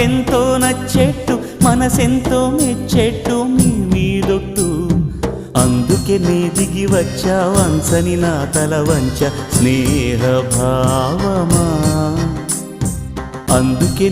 మాకెంతో నచ్చేట్టు మనసెంతో మెచ్చేట్టు మీ మీదొట్టు అందుకే నే దిగి వచ్చా వంచని నా తల వంచ స్నేహ భావమా అందుకే